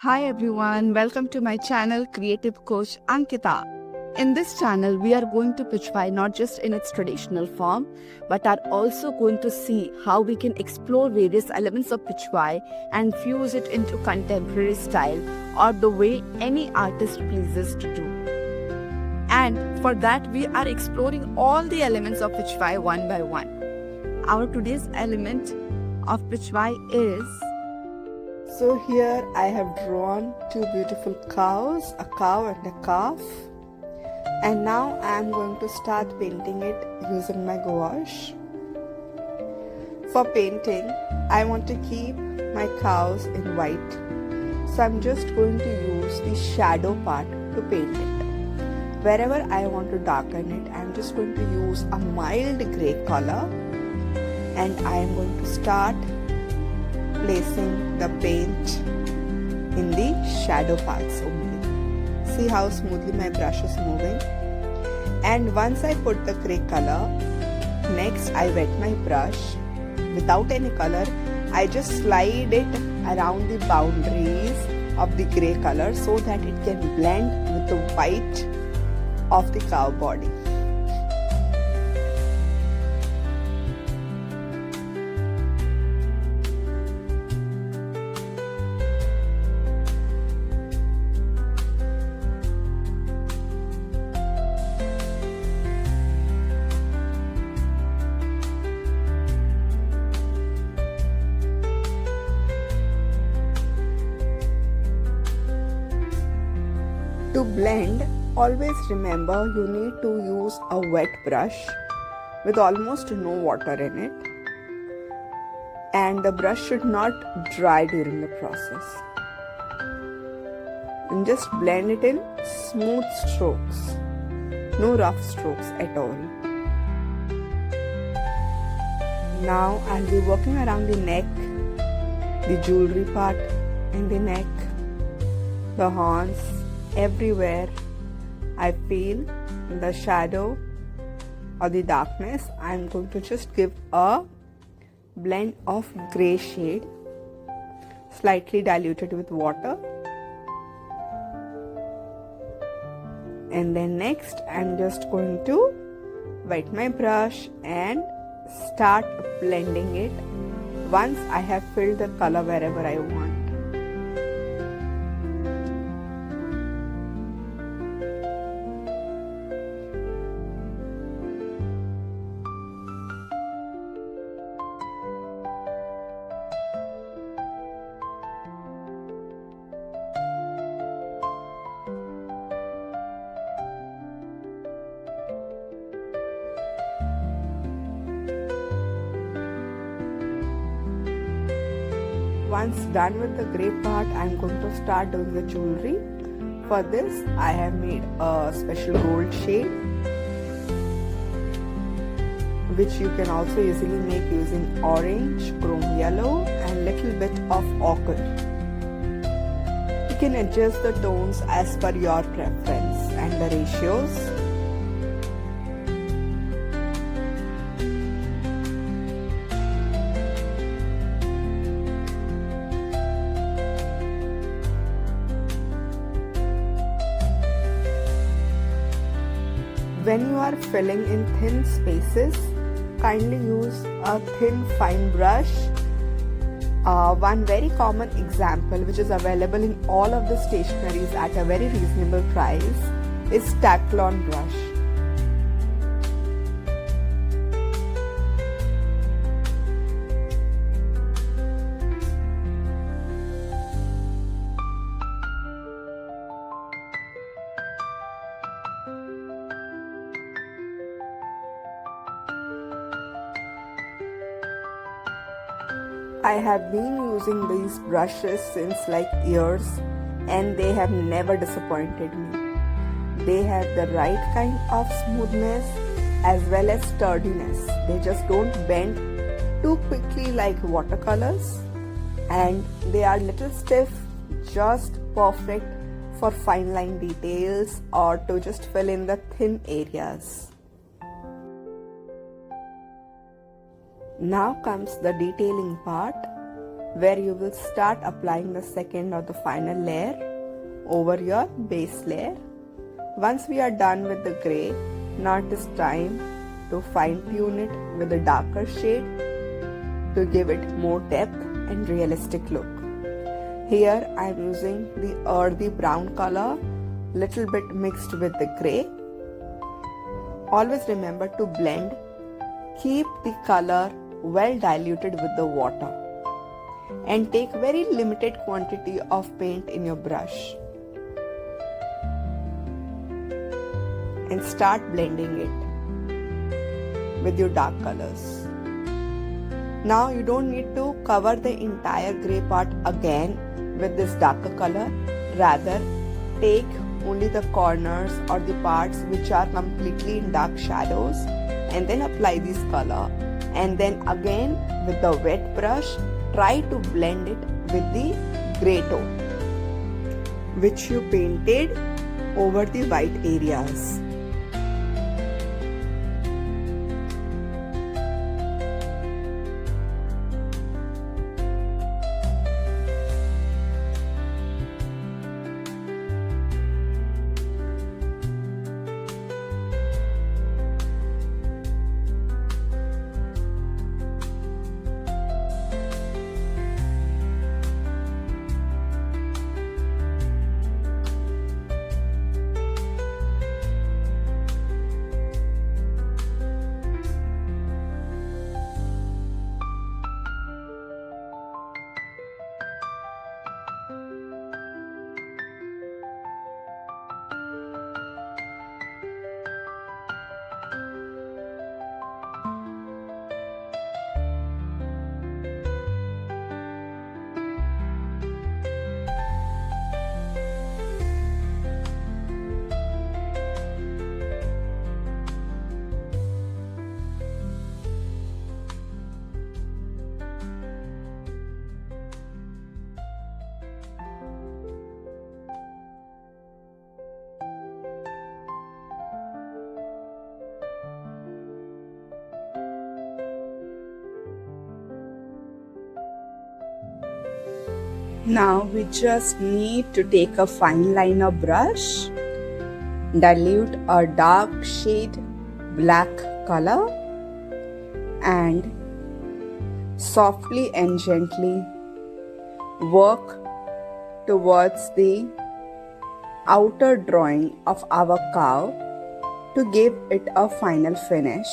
Hi everyone, welcome to my channel Creative Coach Ankita. In this channel, we are going to pichwai not just in its traditional form, but are also going to see how we can explore various elements of pichwai and fuse it into contemporary style or the way any artist pleases to do. And for that, we are exploring all the elements of pichwai one by one. Our today's element of pichwai is. So here I have drawn two beautiful cows, a cow and a calf. And now I am going to start painting it using my gouache. For painting, I want to keep my cows in white. So I'm just going to use the shadow part to paint it. Wherever I want to darken it, I'm just going to use a mild grey color. And I am going to start placing the paint in the shadow parts only. See how smoothly my brush is moving. And once I put the grey color, next I wet my brush without any color. I just slide it around the boundaries of the grey color so that it can blend with the white of the cow body. To blend, always remember you need to use a wet brush with almost no water in it, and the brush should not dry during the process. And just blend it in smooth strokes, no rough strokes at all. Now I'll be working around the neck, the jewelry part in the neck, the horns. Everywhere I feel the shadow or the darkness, I'm going to just give a blend of grey shade, slightly diluted with water. And then next I'm just going to wet my brush and start blending it once I have filled the color wherever I want. Once done with the grey part, I am going to start doing the jewelry. For this, I have made a special gold shade, which you can also easily make using orange, chrome yellow and little bit of ochre. You can adjust the tones as per your preference and the ratios. When you are filling in thin spaces, kindly use a thin fine brush. One very common example which is available in all of the stationeries at a very reasonable price is taklon brush. I have been using these brushes since like years and they have never disappointed me. They have the right kind of smoothness as well as sturdiness. They just don't bend too quickly like watercolors, and they are little stiff, just perfect for fine line details or to just fill in the thin areas. Now comes the detailing part. where you will start applying the second or the final layer over your base layer. Once we are done with the gray, now it is time to fine tune it with a darker shade to give it more depth and realistic look. Here I am using the earthy brown color, little bit mixed with the gray. Always remember to blend. Keep the color well diluted with the water and take very limited quantity of paint in your brush and start blending it with your dark colors. Now you don't need to cover the entire gray part again with this darker color. Rather, take only the corners or the parts which are completely in dark shadows and then apply this color, and then again with the wet brush try to blend it with the grey tone which you painted over the white areas. Now we just need to take a fine liner brush, dilute a dark shade black color and softly and gently work towards the outer drawing of our cow to give it a final finish.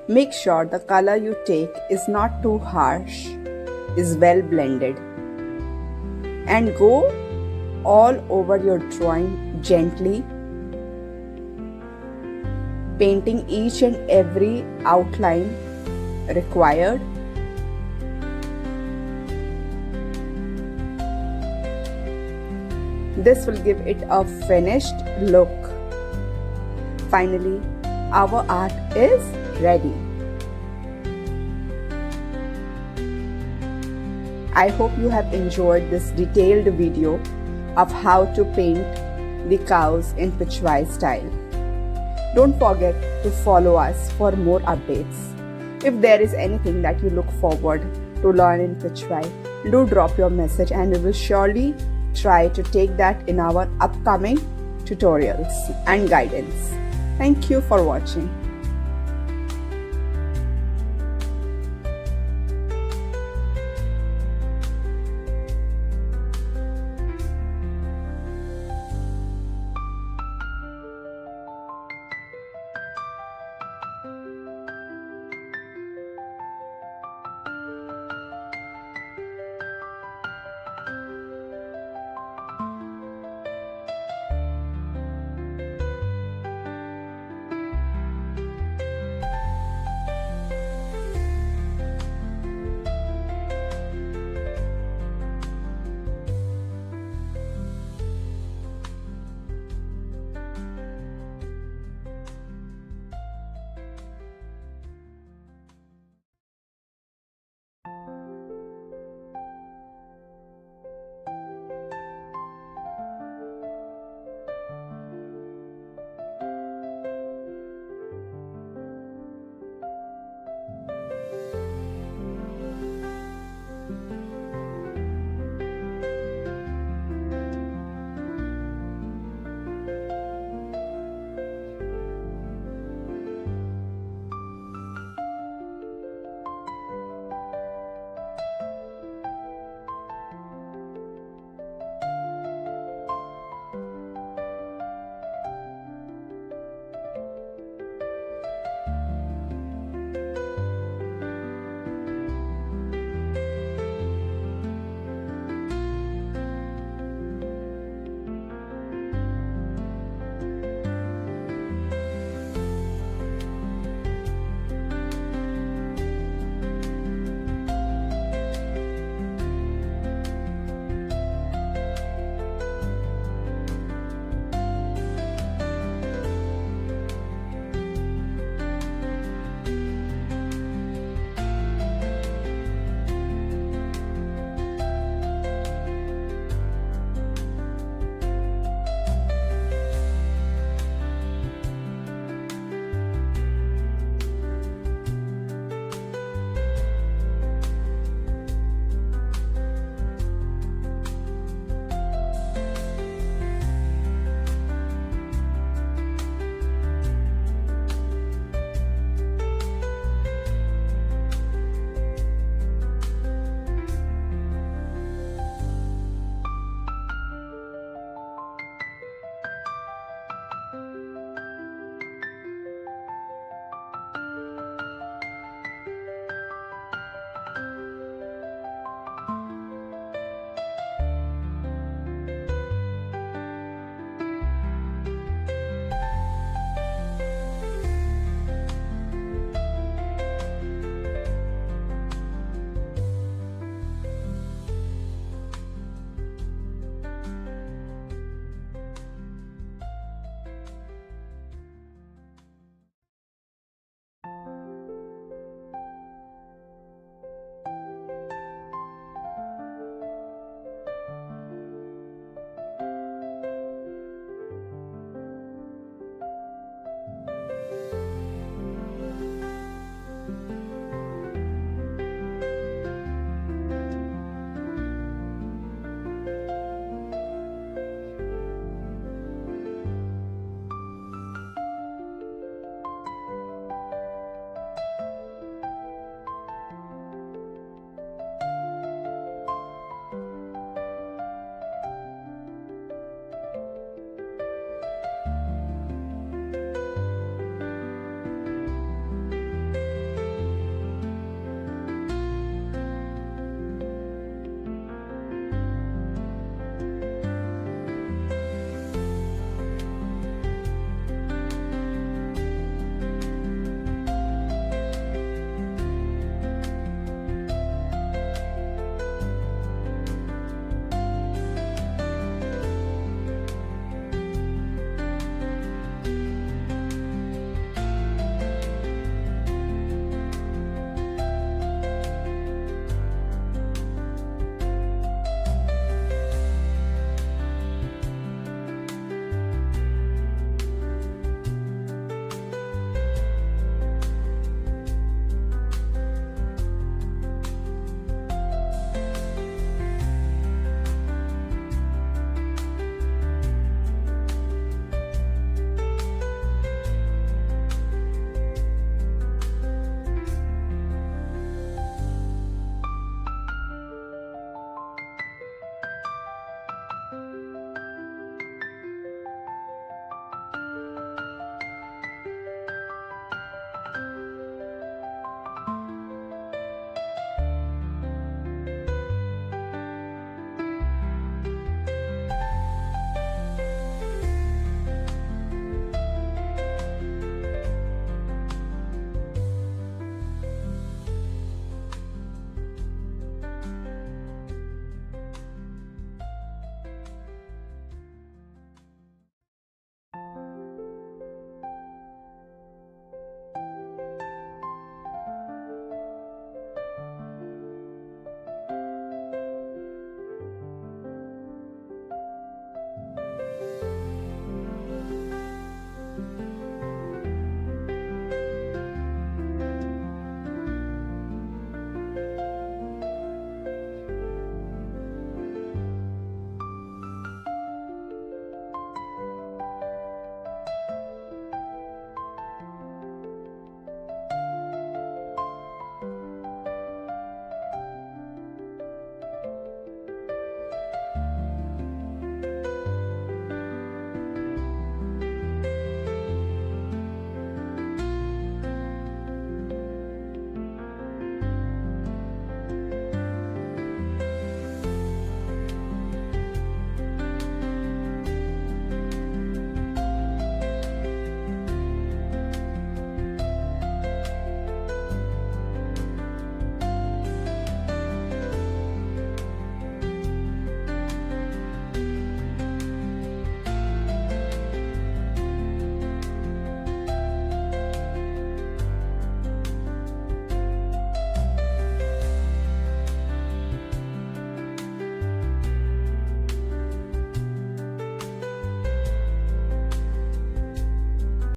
Make sure the color you take is not too harsh, is well blended, and go all over your drawing gently, painting each and every outline required. This will give it a finished look. Finally, our art is ready. I hope you have enjoyed this detailed video of how to paint the cows in pichwai style. Don't forget to follow us for more updates. If there is anything that you look forward to learn in pichwai, do drop your message and we will surely try to take that in our upcoming tutorials and guidance. Thank you for watching.